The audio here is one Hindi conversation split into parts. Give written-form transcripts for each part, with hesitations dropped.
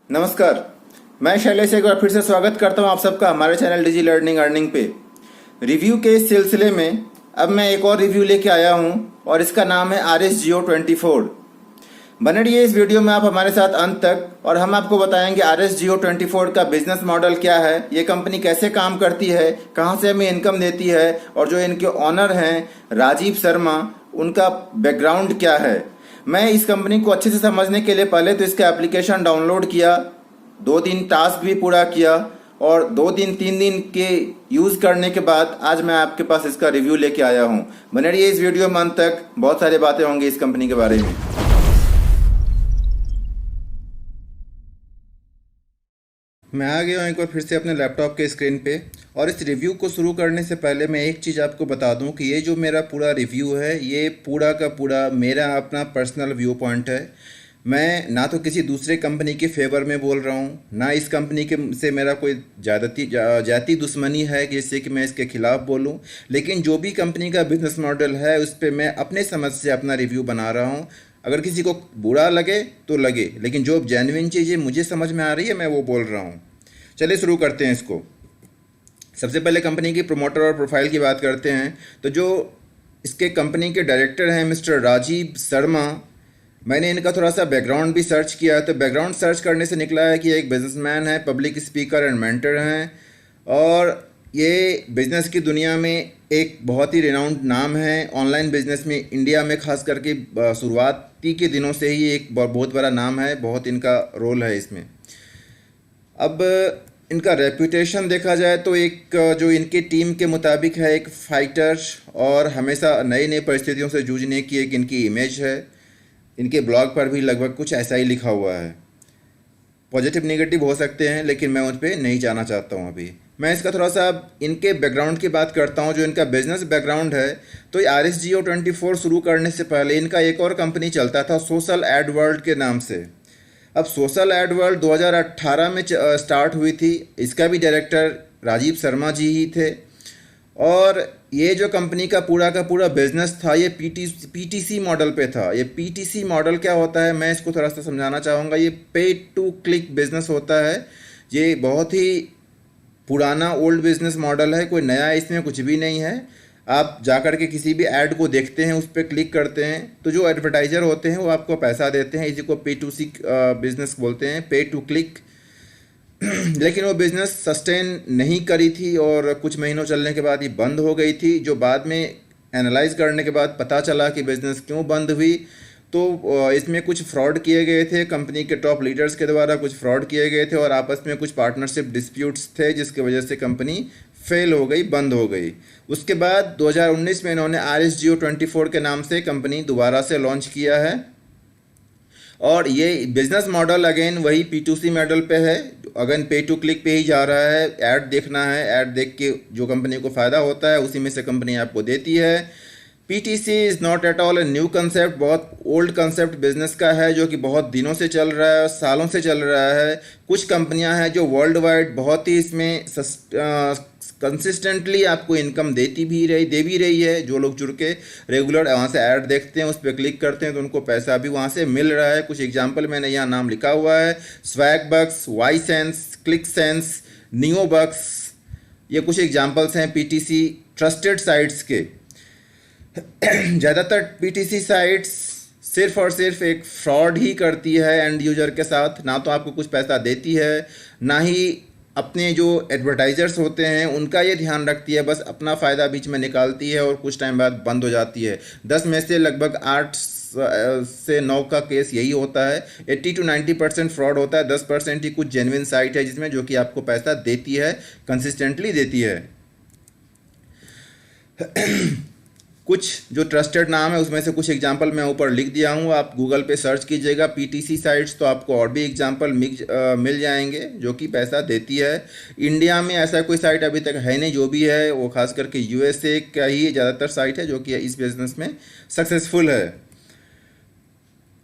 नमस्कार। मैं शैलेश एक बार फिर से स्वागत करता हूं आप सबका हमारे चैनल डिजी लर्निंग अर्निंग पे। रिव्यू के इस सिलसिले में अब मैं एक और रिव्यू लेके आया हूं और इसका नाम है RSGO24। बने रहिए इस वीडियो में आप हमारे साथ अंत तक और हम आपको बताएंगे RSGO24 का बिजनेस मॉडल क्या है, ये कंपनी कैसे काम करती है, कहाँ से हमें इनकम देती है और जो इनके ऑनर हैं राजीव शर्मा उनका बैकग्राउंड क्या है। मैं इस कंपनी को अच्छे से समझने के लिए पहले तो इसका एप्लीकेशन डाउनलोड किया, 2 दिन टास्क भी पूरा किया और 2 दिन 3 दिन के यूज़ करने के बाद आज मैं आपके पास इसका रिव्यू लेके आया हूँ। बने रहिए इस वीडियो में अंत तक, बहुत सारी बातें होंगी इस कंपनी के बारे में। मैं आ गया हूँ एक बार फिर से अपने लैपटॉप के स्क्रीन पे और इस रिव्यू को शुरू करने से पहले मैं एक चीज़ आपको बता दूं कि ये जो मेरा पूरा रिव्यू है ये पूरा का पूरा मेरा अपना पर्सनल व्यू पॉइंट है। मैं ना तो किसी दूसरे कंपनी के फेवर में बोल रहा हूँ, ना इस कंपनी के से मेरा कोई जाती दुश्मनी है कि जिससे कि मैं इसके खिलाफ बोलूँ, लेकिन जो भी कंपनी का बिजनेस मॉडल है उस पर मैं अपने समझ से अपना रिव्यू बना रहा हूँ। अगर किसी को बुरा लगे तो लगे, लेकिन जो जेन्युइन चीज़ें मुझे समझ में आ रही है मैं वो बोल रहा हूँ। चलिए शुरू करते हैं इसको। सबसे पहले कंपनी की प्रमोटर और प्रोफाइल की बात करते हैं तो जो इसके कंपनी के डायरेक्टर हैं मिस्टर राजीव शर्मा, मैंने इनका थोड़ा सा बैकग्राउंड भी सर्च किया तो बैकग्राउंड सर्च करने से निकला है कि एक बिजनेसमैन है, पब्लिक स्पीकर एंड मेंटर हैं और ये बिज़नेस की दुनिया में एक बहुत ही रिनाउंड नाम है। ऑनलाइन बिजनेस में इंडिया में खास करके शुरुआती के दिनों से ही एक बहुत बड़ा नाम है, बहुत इनका रोल है इसमें। अब इनका रेपुटेशन देखा जाए तो एक जो इनके टीम के मुताबिक है एक फाइटर और हमेशा नई नई परिस्थितियों से जूझने की एक इनकी इमेज है। इनके ब्लॉग पर भी लगभग कुछ ऐसा ही लिखा हुआ है। पॉजिटिव नेगेटिव हो सकते हैं लेकिन मैं उन पर नहीं जाना चाहता हूँ अभी। मैं इसका थोड़ा सा इनके बैकग्राउंड की बात करता हूँ, जो इनका बिजनेस बैकग्राउंड है। तो RSGO24 शुरू करने से पहले इनका एक और कंपनी चलता था सोशल एड वर्ल्ड के नाम से। अब सोशल एड वर्ल्ड 2018 में स्टार्ट हुई थी। इसका भी डायरेक्टर राजीव शर्मा जी ही थे और ये जो कंपनी का पूरा बिजनेस था ये पीटीसी मॉडल पे था। ये पीटीसी मॉडल क्या होता है मैं इसको थोड़ा सा समझाना चाहूँगा। ये पे टू क्लिक बिजनेस होता है। ये बहुत ही पुराना ओल्ड बिजनेस मॉडल है, कोई नया इसमें कुछ भी नहीं है। आप जाकर के किसी भी ऐड को देखते हैं, उस पर क्लिक करते हैं तो जो एडवर्टाइज़र होते हैं वो आपको पैसा देते हैं। इसी को पे टू सी बिजनेस बोलते हैं, पे टू क्लिक। लेकिन वो बिज़नेस सस्टेन नहीं करी थी और कुछ महीनों चलने के बाद ये बंद हो गई थी। जो बाद में एनालाइज करने के बाद पता चला कि बिज़नेस क्यों बंद हुई, तो इसमें कुछ फ्रॉड किए गए थे, कंपनी के टॉप लीडर्स के द्वारा कुछ फ्रॉड किए गए थे और आपस में कुछ पार्टनरशिप डिस्प्यूट्स थे जिसकी वजह से कंपनी फेल हो गई, बंद हो गई। उसके बाद 2019 में इन्होंने RSGO24 के नाम से कंपनी दोबारा से लॉन्च किया है और ये बिजनेस मॉडल अगेन वही P2C मॉडल पे है। अगेन पे टू क्लिक पे ही जा रहा है। ऐड देखना है, ऐड देख के जो कंपनी को फ़ायदा होता है उसी में से कंपनी आपको देती है। PTC is not at all a new concept, बहुत ओल्ड कंसेप्ट बिजनेस का है जो कि बहुत दिनों से चल रहा है, सालों से चल रहा है। कुछ कंपनियां हैं जो वर्ल्ड वाइड बहुत ही इसमें कंसिस्टेंटली आपको इनकम दे भी रही है। जो लोग जुड़ के रेगुलर वहाँ से ऐड देखते हैं, उस पर क्लिक करते हैं तो उनको पैसा भी वहाँ से मिल रहा है। कुछ एग्जाम्पल मैंने यहाँ नाम लिखा हुआ है, स्वैगबक्स, वाईसेंस, क्लिकसेंस, नियोबक्स, ये कुछ एग्जाम्पल्स हैं PTC ट्रस्टेड साइट्स के। ज़्यादातर PTC साइट्स सिर्फ और सिर्फ एक फ्रॉड ही करती है एंड यूजर के साथ, ना तो आपको कुछ पैसा देती है ना ही अपने जो एडवर्टाइजर्स होते हैं उनका ये ध्यान रखती है, बस अपना फ़ायदा बीच में निकालती है और कुछ टाइम बाद बंद हो जाती है। 10 में से लगभग 8 से 9 का केस यही होता है। 80 to 90% फ्रॉड होता है, 10% ही कुछ जेन्युइन साइट है जिसमें जो कि आपको पैसा देती है, कंसिस्टेंटली देती है। कुछ जो ट्रस्टेड नाम है उसमें से कुछ एग्जांपल मैं ऊपर लिख दिया हूँ, आप गूगल पे सर्च कीजिएगा PTC साइट्स तो आपको और भी एग्जांपल मिल जाएंगे जो कि पैसा देती है। इंडिया में ऐसा कोई साइट अभी तक है नहीं, जो भी है वो खास करके USA का ही ज़्यादातर साइट है जो कि इस बिज़नेस में सक्सेसफुल है।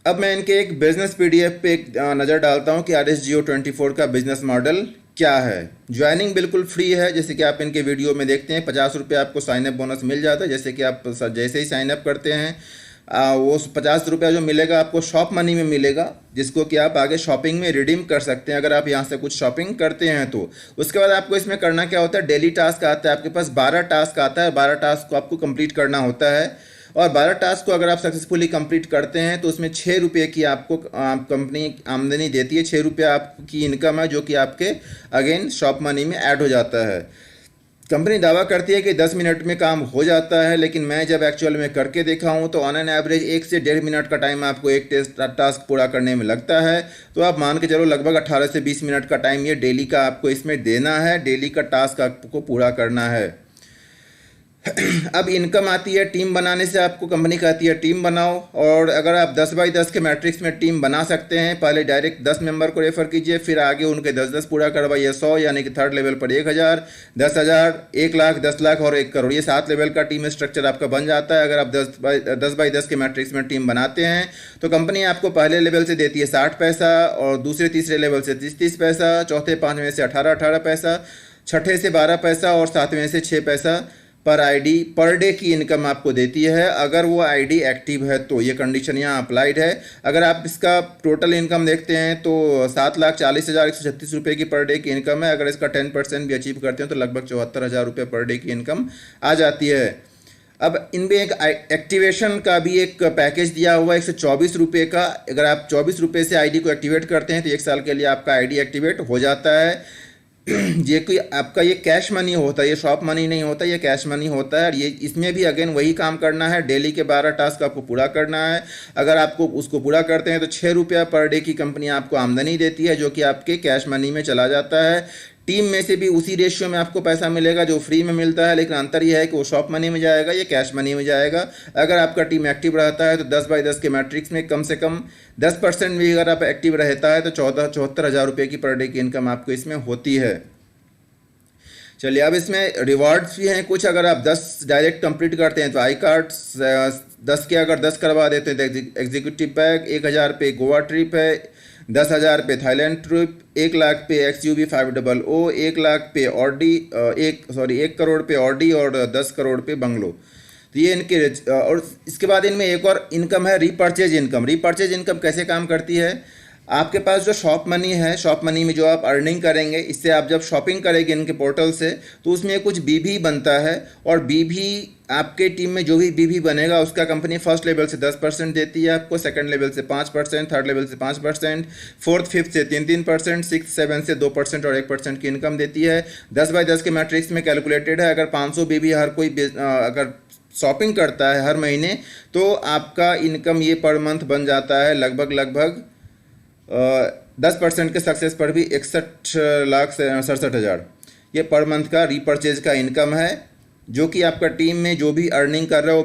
अब मैं इनके एक बिज़नेस PDF पे एक नज़र डालता हूँ कि RSGO24 का बिज़नेस मॉडल क्या है। ज्वाइनिंग बिल्कुल फ्री है, जैसे कि आप इनके वीडियो में देखते हैं। 50 रुपये आपको साइनअप बोनस मिल जाता है। जैसे कि आप जैसे ही साइनअप करते हैं वो 50 रुपया जो मिलेगा आपको शॉप मनी में मिलेगा, जिसको कि आप आगे शॉपिंग में रिडीम कर सकते हैं अगर आप यहाँ से कुछ शॉपिंग करते हैं तो। उसके बाद आपको इसमें करना क्या होता है, डेली टास्क आता है आपके पास, 12 टास्क आता है, 12 टास्क को आपको कंप्लीट करना होता है। और 12 टास्क को अगर आप सक्सेसफुली कंप्लीट करते हैं तो उसमें 6 रुपये की आपको कंपनी आमदनी देती है। 6 रुपया आपकी इनकम है जो कि आपके अगेन शॉप मनी में ऐड हो जाता है। कंपनी दावा करती है कि 10 मिनट में काम हो जाता है, लेकिन मैं जब एक्चुअल में करके देखा हूँ तो ऑन एन एवरेज 1 से 1.5 मिनट का टाइम आपको एक टास्क पूरा करने में लगता है। तो आप मान के चलो लगभग 18 से 20 मिनट का टाइम ये डेली का आपको इसमें देना है, डेली का टास्क आपको पूरा करना है। अब इनकम आती है टीम बनाने से। आपको कंपनी कहती है टीम बनाओ, और अगर आप 10 बाई 10 के मैट्रिक्स में टीम बना सकते हैं, पहले डायरेक्ट 10 मेंबर को रेफर कीजिए, फिर आगे उनके 10-10 पूरा करवाइए, 100 यानी कि थर्ड लेवल पर 1000, 10,000, 1 लाख, 10 लाख और 1 करोड़, ये 7 लेवल का टीम स्ट्रक्चर आपका बन जाता है। अगर आप 10 बाई 10 के मैट्रिक्स में टीम बनाते हैं तो कंपनी आपको पहले लेवल से देती है 60 पैसा, और दूसरे तीसरे लेवल से 30-30 पैसा, चौथे पाँचवें से 18-18 पैसा, छठे से 12 पैसा और सातवें से 6 पैसा पर आईडी पर डे की इनकम आपको देती है, अगर वो आईडी एक्टिव है तो। ये कंडीशन यहाँ अप्लाइड है। अगर आप इसका टोटल इनकम देखते हैं तो 7,40,136 रुपये की पर डे की इनकम है। अगर इसका 10% भी अचीव करते हैं तो लगभग 74,000 रुपये पर डे की इनकम आ जाती है। अब इनमें एक एक्टिवेशन का भी एक पैकेज दिया हुआ है 124 रुपये का। अगर आप 24 रुपये से आईडी को एक्टिवेट करते हैं तो 1 साल के लिए आपका आईडी एक्टिवेट हो जाता है। ये कोई आपका ये कैश मनी होता है, ये शॉप मनी नहीं होता, ये कैश मनी होता है। और ये इसमें भी अगेन वही काम करना है, डेली के 12 टास्क आपको पूरा करना है। अगर आपको उसको पूरा करते हैं तो 6 रुपया पर डे की कंपनी आपको आमदनी देती है, जो कि आपके कैश मनी में चला जाता है। टीम में से भी उसी रेशियो में आपको पैसा मिलेगा जो फ्री में मिलता है, लेकिन अंतर यह है कि वो शॉप मनी में जाएगा, ये कैश मनी में जाएगा। अगर आपका टीम एक्टिव रहता है तो 10 बाई 10 के मैट्रिक्स में कम से कम 10% भी अगर आप एक्टिव रहता है तो 74,000 रुपये की पर डे की इनकम आपको इसमें होती है। चलिए, अब इसमें रिवार्ड्स भी हैं कुछ। अगर आप 10 डायरेक्ट कंप्लीट करते हैं तो आई कार्ड्स 10 के अगर 10 करवा देते हैं तो एग्जीक्यूटिव पैक, 1,000 पे गोवा ट्रिप है, 10,000 पे थाईलैंड ट्रिप, 1 लाख पे XUV 500, 1 लाख पे ऑडी 1 करोड़ पे ऑडी और 10 करोड़ पे बंगलो। तो ये इनके और इसके बाद इनमें एक और इनकम है रीपर्चेज इनकम। रीपर्चेज इनकम कैसे काम करती है, आपके पास जो शॉप मनी है, शॉप मनी में जो आप अर्निंग करेंगे, इससे आप जब शॉपिंग करेंगे इनके पोर्टल से तो उसमें कुछ बीबी बनता है, और बीबी आपके टीम में जो भी बीबी बनेगा उसका कंपनी फर्स्ट लेवल से 10% देती है आपको, सेकंड लेवल से 5%, थर्ड लेवल से 5%, फोर्थ फिफ्थ से 3%, सिक्स 7 से 2% और 1% की इनकम देती है। 10 बाई 10 के मैट्रिक्स में कैलकुलेटेड है। अगर 500 बीबी हर कोई अगर शॉपिंग करता है हर महीने तो आपका इनकम ये पर मंथ बन जाता है लगभग 10% के सक्सेस पर भी 61,67,000 ये पर मंथ का रीपर्चेज का इनकम है, जो कि आपका टीम में जो भी अर्निंग कर रहा हो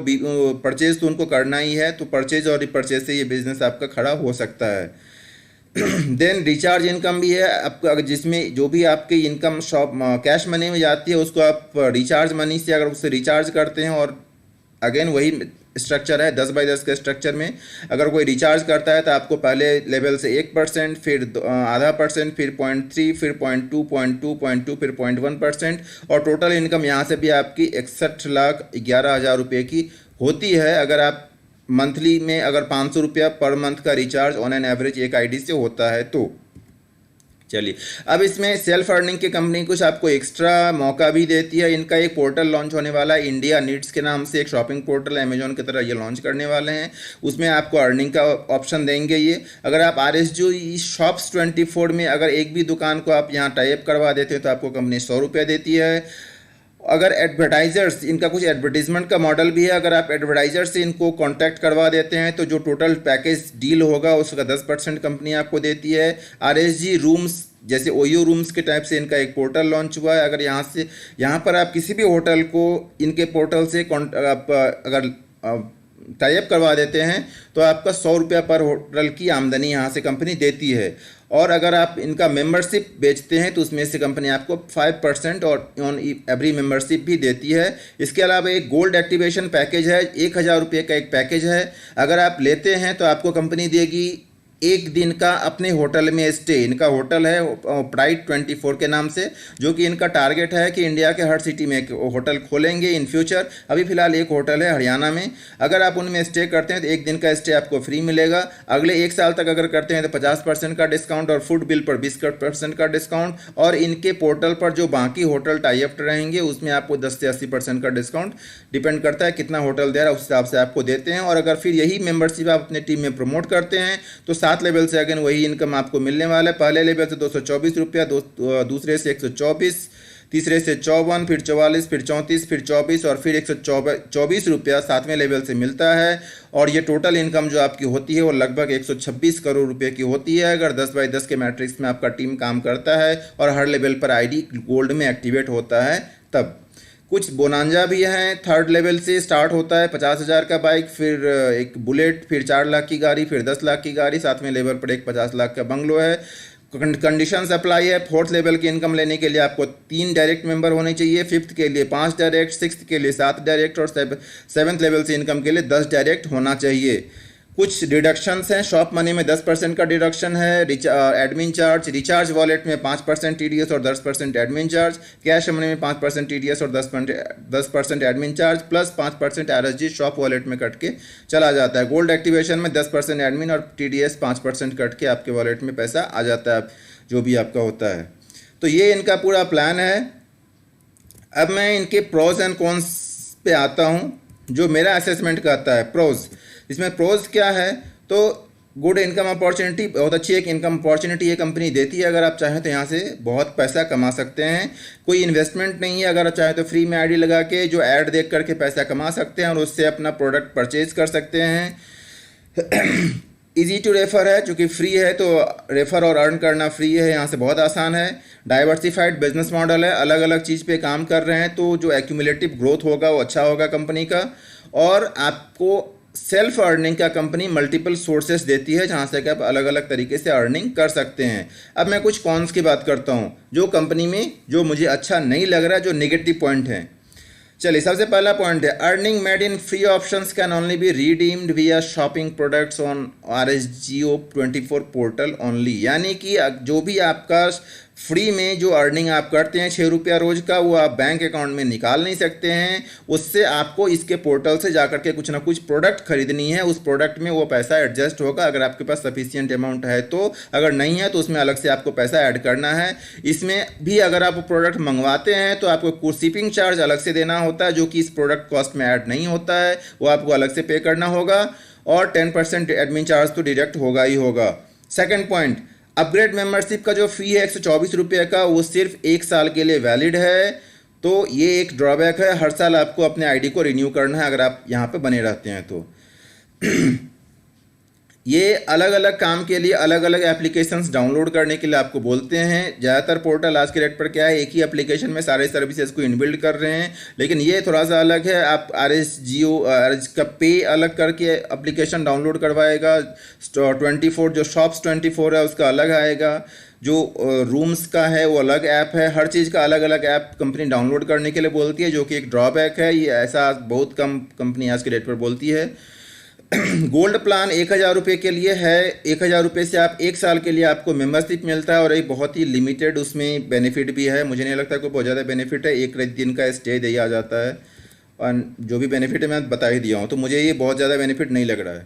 परचेज तो उनको करना ही है, तो परचेज और रीपर्चेज से ये बिजनेस आपका खड़ा हो सकता है। देन रिचार्ज इनकम भी है आपका, जिसमें जो भी आपकी इनकम शॉप कैश मनी में जाती है उसको आप रिचार्ज मनी से अगर उससे रिचार्ज करते हैं, और अगेन वही स्ट्रक्चर है 10 बाई 10 के स्ट्रक्चर में। अगर कोई रिचार्ज करता है तो आपको पहले लेवल से 1%, फिर ½ %, फिर 0.3, फिर 0.2, 0.2, 0.2, फिर 0.1%, और टोटल इनकम यहाँ से भी आपकी 61,11,000 रुपये की होती है। अगर आप मंथली में अगर 500 रुपया पर मंथ का रिचार्ज ऑन एन एवरेज एक आईडी से होता है तो। चलिए, अब इसमें सेल्फ अर्निंग की कंपनी कुछ आपको एक्स्ट्रा मौका भी देती है। इनका एक पोर्टल लॉन्च होने वाला है, इंडिया नीड्स के नाम से एक शॉपिंग पोर्टल अमेजोन की तरह ये लॉन्च करने वाले हैं। उसमें आपको अर्निंग का ऑप्शन देंगे ये। अगर आप RSG शॉप्स 24 में अगर एक भी दुकान को आप यहाँ टाइप करवा देते हैं तो आपको कंपनी 100 रुपये देती है। अगर एडवर्टाइजर्स, इनका कुछ एडवर्टीजमेंट का मॉडल भी है, अगर आप एडवर्टाइजर से इनको कांटेक्ट करवा देते हैं तो जो टोटल पैकेज डील होगा उसका 10% कंपनी आपको देती है। RSG रूम्स जैसे OYO रूम्स के टाइप से इनका एक पोर्टल लॉन्च हुआ है। अगर यहाँ पर आप किसी भी होटल को इनके पोर्टल से आप अगर टाइप करवा देते हैं तो आपका 100 रुपया पर होटल की आमदनी यहाँ से कंपनी देती है। और अगर आप इनका मेंबरशिप बेचते हैं तो उसमें से कंपनी आपको 5% और ऑन एवरी मेंबरशिप भी देती है। इसके अलावा एक गोल्ड एक्टिवेशन पैकेज है, 1,000 रुपये का एक पैकेज है। अगर आप लेते हैं तो आपको कंपनी देगी एक दिन का अपने होटल में स्टे। इनका होटल है प्राइड 24 के नाम से, जो कि इनका टारगेट है कि इंडिया के हर सिटी में एक होटल खोलेंगे इन फ्यूचर। अभी फ़िलहाल एक होटल है हरियाणा में, अगर आप उनमें स्टे करते हैं तो एक दिन का स्टे आपको फ्री मिलेगा। अगले 1 साल तक अगर करते हैं तो 50% का डिस्काउंट और फूड बिल पर 20% का डिस्काउंट, और इनके पोर्टल पर जो बाकी होटल टाई अप रहेंगे उसमें आपको 10 से 80% का डिस्काउंट, डिपेंड करता है कितना होटल दे रहा है उस हिसाब से आपको देते हैं। और अगर फिर यही मेंबरशिप आप अपने टीम में प्रमोट करते हैं तो 7 लेवल से अगेन वही इनकम आपको मिलने वाला है। पहले लेवल से 224 रुपया, दूसरे से 124, तीसरे से 54, फिर 44, फिर 34, फिर 24 और फिर 124 रुपया 7वें लेवल से मिलता है। और ये टोटल इनकम जो आपकी होती है वो लगभग 126 करोड़ रुपए की होती है, अगर 10x10 के मैट्रिक्स में आपका टीम काम करता है और हर लेवल पर आईडी गोल्ड में एक्टिवेट होता है तब। कुछ बोनांजा भी हैं, 3rd लेवल से स्टार्ट होता है 50,000 का बाइक, फिर एक बुलेट, फिर 4 लाख की गाड़ी, फिर 10 लाख की गाड़ी, 7वें लेवल पर एक 50 लाख का बंगलो है। कंडीशंस अप्लाई है। 4th लेवल की इनकम लेने के लिए आपको 3 डायरेक्ट मेंबर होने चाहिए, 5th के लिए 5 डायरेक्ट, 6th के लिए 7 डायरेक्ट और 7th लेवल से इनकम के लिए 10 डायरेक्ट होना चाहिए। कुछ डिडक्शंस हैं, शॉप मनी में 10% का डिडक्शन है, एडमिन चार्ज, रिचार्ज वॉलेट में 5% TDS और 10% एडमिन चार्ज, कैश मनी में 5% TDS और 10% admin charge plus 5% RSG shop wallet में कट के चला जाता है। गोल्ड एक्टिवेशन में 10% एडमिन और TDS 5% कट के आपके वॉलेट में पैसा आ जाता है जो भी आपका होता है। तो ये इनका पूरा प्लान है। अब मैं इनके प्रोज एंड कॉन्स पे आता हूँ, जो मेरा असेसमेंट कहता है प्रोज। इसमें प्रोज क्या है, तो गुड इनकम अपॉर्चुनिटी, बहुत अच्छी एक इनकम अपॉर्चुनिटी ये कंपनी देती है। अगर आप चाहें तो यहाँ से बहुत पैसा कमा सकते हैं, कोई इन्वेस्टमेंट नहीं है। अगर आप चाहें तो फ्री में आईडी लगा के जो ऐड देख करके पैसा कमा सकते हैं और उससे अपना प्रोडक्ट परचेज कर सकते हैं। इजी टू रेफ़र है, चूँकि फ्री है तो रेफ़र और अर्न करना फ्री है, यहाँ से बहुत आसान है। डाइवर्सिफाइड बिजनेस मॉडल है, अलग अलग चीज़ पे काम कर रहे हैं तो जो एक्यूमुलेटिव ग्रोथ होगा वो अच्छा होगा कंपनी का। और आपको सेल्फ अर्निंग का कंपनी मल्टीपल सोर्सेस देती है जहाँ से कि आप अलग अलग तरीके से अर्निंग कर सकते हैं। अब मैं कुछ कॉन्स की बात करता हूँ जो कंपनी में जो मुझे अच्छा नहीं लग रहा है, जो नेगेटिव पॉइंट है। चलिए, सबसे पहला पॉइंट है earning made in free options can only be redeemed via shopping products on RSGO 24 portal only. यानी कि जो भी आपका फ्री में जो अर्निंग आप करते हैं 6 रुपया रोज का, वो आप बैंक अकाउंट में निकाल नहीं सकते हैं। उससे आपको इसके पोर्टल से जाकर के कुछ ना कुछ प्रोडक्ट खरीदनी है, उस प्रोडक्ट में वो पैसा एडजस्ट होगा अगर आपके पास सफिशिएंट अमाउंट है तो। अगर नहीं है तो उसमें अलग से आपको पैसा ऐड करना है। इसमें भी अगर आप प्रोडक्ट मंगवाते हैं तो आपको कुछ शिपिंग चार्ज अलग से देना होता है, जो कि इस प्रोडक्ट कॉस्ट में ऐड नहीं होता है, वो आपको अलग से पे करना होगा। और 10% एडमिन चार्ज तो डायरेक्ट होगा ही होगा। सेकेंड पॉइंट, अपग्रेड मेंबरशिप का जो फ़ी है 124 रुपये का, वो सिर्फ 1 साल के लिए वैलिड है। तो ये एक ड्रॉबैक है, हर साल आपको अपने आईडी को रिन्यू करना है अगर आप यहाँ पे बने रहते हैं तो। ये अलग अलग काम के लिए अलग अलग एप्लीकेशंस डाउनलोड करने के लिए आपको बोलते हैं। ज़्यादातर पोर्टल आज के डेट पर क्या है, एक ही एप्लीकेशन में सारे सर्विसेज को इनबिल्ड कर रहे हैं, लेकिन ये थोड़ा सा अलग है। आप RSGO का पे अलग करके एप्लीकेशन डाउनलोड करवाएगा। 24 जो शॉप्स 24 है उसका अलग आएगा, जो रूम्स का है वो अलग ऐप है। हर चीज़ का अलग अलग ऐप कंपनी डाउनलोड करने के लिए बोलती है, जो कि एक ड्रॉबैक है। ये ऐसा बहुत कम कंपनी आज के डेट पर बोलती है। गोल्ड प्लान 1,000 रुपये के लिए है। 1,000 रुपये से आप 1 साल के लिए आपको मेंबरशिप मिलता है और एक बहुत ही लिमिटेड उसमें बेनिफिट भी है। मुझे नहीं लगता कोई बहुत ज़्यादा बेनिफिट है, 1 दिन का स्टे दिया जाता है और जो भी बेनिफिट है मैं बता ही दिया हूँ, तो मुझे ये बहुत ज़्यादा बेनिफिट नहीं लग रहा है।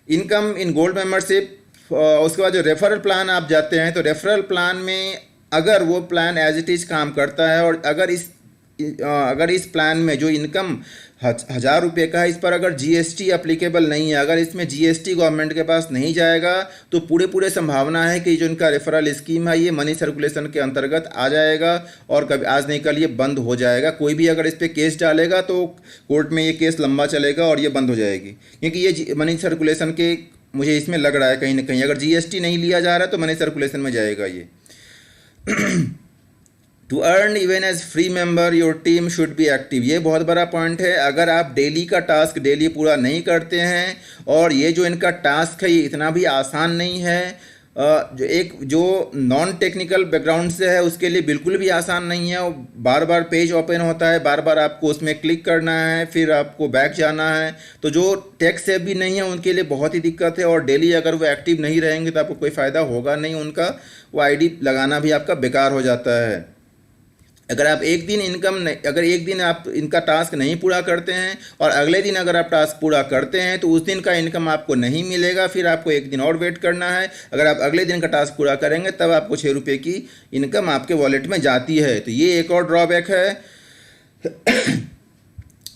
Income in gold membership. उसके बाद जो रेफरल प्लान आप जाते हैं तो रेफरल प्लान में अगर वो प्लान एज इट इज़ काम करता है और अगर इस प्लान में जो इनकम 1,000 रुपये का है, इस पर अगर GST अप्लीकेबल नहीं है, अगर इसमें GST गवर्नमेंट के पास नहीं जाएगा तो पूरे संभावना है कि जो इनका रेफरल स्कीम है ये मनी सर्कुलेशन के अंतर्गत आ जाएगा और कभी आज नहीं कल ये बंद हो जाएगा। कोई भी अगर इस पर केस डालेगा तो कोर्ट में ये केस लंबा चलेगा और ये बंद हो जाएगी, क्योंकि ये मनी सर्कुलेशन के मुझे इसमें लग रहा है कहीं ना कहीं अगर GST नहीं लिया जा रहा है तो मनी सर्कुलेशन में जाएगा ये। To earn even as free member your team should be active. ये बहुत बड़ा पॉइंट है। अगर आप डेली का टास्क डेली पूरा नहीं करते हैं, और ये जो इनका टास्क है ये इतना भी आसान नहीं है, जो नॉन टेक्निकल बैकग्राउंड से है उसके लिए बिल्कुल भी आसान नहीं है। बार बार पेज ओपन होता है, बार बार आपको उसमें क्लिक करना है, फिर आपको बैक जाना है। तो जो टेक से भी नहीं है उनके लिए बहुत ही दिक्कत है, और डेली अगर वो एक्टिव नहीं रहेंगे तो आपको कोई फ़ायदा होगा नहीं उनका, वो आईडी लगाना भी आपका बेकार हो जाता है। अगर आप एक दिन अगर एक दिन आप इनका टास्क नहीं पूरा करते हैं और अगले दिन अगर आप टास्क पूरा करते हैं तो उस दिन का इनकम आपको नहीं मिलेगा, फिर आपको एक दिन और वेट करना है। अगर आप अगले दिन का टास्क पूरा करेंगे तब आपको 6 रुपये की इनकम आपके वॉलेट में जाती है। तो ये एक और ड्रॉबैक है।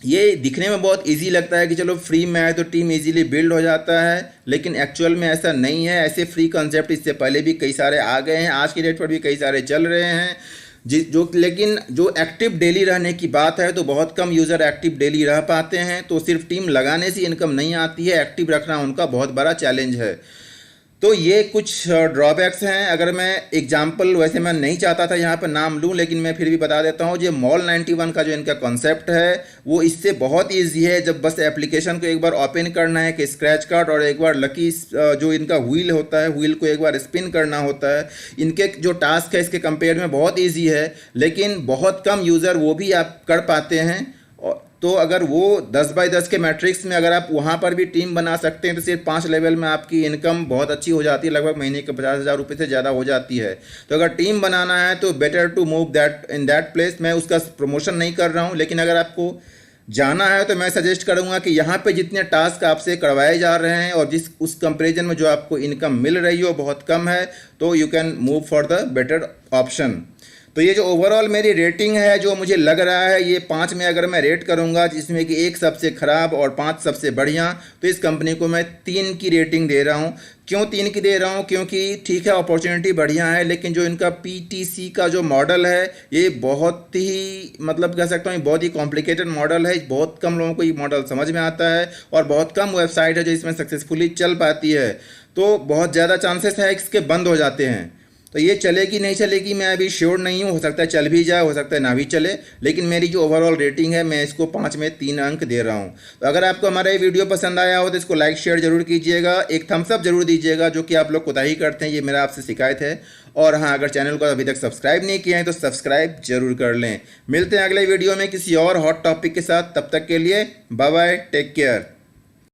ये दिखने में बहुत इजी लगता है कि चलो फ्री में है तो टीम इजीली बिल्ड हो जाता है, लेकिन एक्चुअल में ऐसा नहीं है। ऐसे फ्री कॉन्सेप्ट इससे पहले भी कई सारे आ गए हैं, आज की डेट पर भी कई सारे चल रहे हैं। लेकिन जो एक्टिव डेली रहने की बात है तो बहुत कम यूज़र एक्टिव डेली रह पाते हैं। तो सिर्फ टीम लगाने से इनकम नहीं आती है, एक्टिव रखना उनका बहुत बड़ा चैलेंज है। तो ये कुछ ड्रॉबैक्स हैं। अगर मैं एग्जांपल, वैसे मैं नहीं चाहता था यहाँ पर नाम लूँ, लेकिन मैं फिर भी बता देता हूँ। जो मॉल 91 का जो इनका कॉन्सेप्ट है वो इससे बहुत ईजी है। जब बस एप्लीकेशन को एक बार ओपन करना है कि स्क्रैच कार्ड, और एक बार लकी जो इनका व्हील होता है, व्हील को एक बार स्पिन करना होता है। इनके जो टास्क है इसके कंपेयर में बहुत ईजी है, लेकिन बहुत कम यूज़र वो भी आप कर पाते हैं। तो अगर वो 10x10 के मैट्रिक्स में अगर आप वहाँ पर भी टीम बना सकते हैं तो सिर्फ 5 लेवल में आपकी इनकम बहुत अच्छी हो जाती है, लगभग महीने के 50,000 रुपये से ज़्यादा हो जाती है। तो अगर टीम बनाना है तो better to move that in that place. मैं उसका प्रमोशन नहीं कर रहा हूँ, लेकिन अगर आपको जाना है तो मैं सजेस्ट करूँगा कि यहाँ पे जितने टास्क आपसे करवाए जा रहे हैं और जिस उस कंपेरिजन में जो आपको इनकम मिल रही हो बहुत कम है, तो you can move for the better option. तो ये जो ओवरऑल मेरी रेटिंग है, जो मुझे लग रहा है, ये 5 में अगर मैं रेट करूंगा, जिसमें कि 1 सबसे ख़राब और 5 सबसे बढ़िया, तो इस कंपनी को मैं 3 की रेटिंग दे रहा हूँ। क्यों 3 की दे रहा हूँ? क्योंकि ठीक है अपॉर्चुनिटी बढ़िया है, लेकिन जो इनका पीटीसी का जो मॉडल है ये बहुत ही, मतलब कह सकता हूँ बहुत ही कॉम्प्लिकेटेड मॉडल है। बहुत कम लोगों को ये मॉडल समझ में आता है, और बहुत कम वेबसाइट है जो इसमें सक्सेसफुली चल पाती है। तो बहुत ज़्यादा चांसेस है इसके बंद हो जाते हैं। तो ये चलेगी नहीं चलेगी मैं अभी श्योर नहीं हूँ, हो सकता है चल भी जाए, हो सकता है ना भी चले, लेकिन मेरी जो ओवरऑल रेटिंग है मैं इसको 5 में 3 अंक दे रहा हूँ। तो अगर आपको हमारा ये वीडियो पसंद आया हो तो इसको लाइक शेयर जरूर कीजिएगा, एक थम्स अप जरूर दीजिएगा, जो कि आप लोग कोताही करते हैं, ये मेरा आपसे शिकायत है। और हाँ, अगर चैनल को अभी तक सब्सक्राइब नहीं किया है तो सब्सक्राइब जरूर कर लें। मिलते हैं अगले वीडियो में किसी और हॉट टॉपिक के साथ, तब तक के लिए बाय बाय, टेक केयर।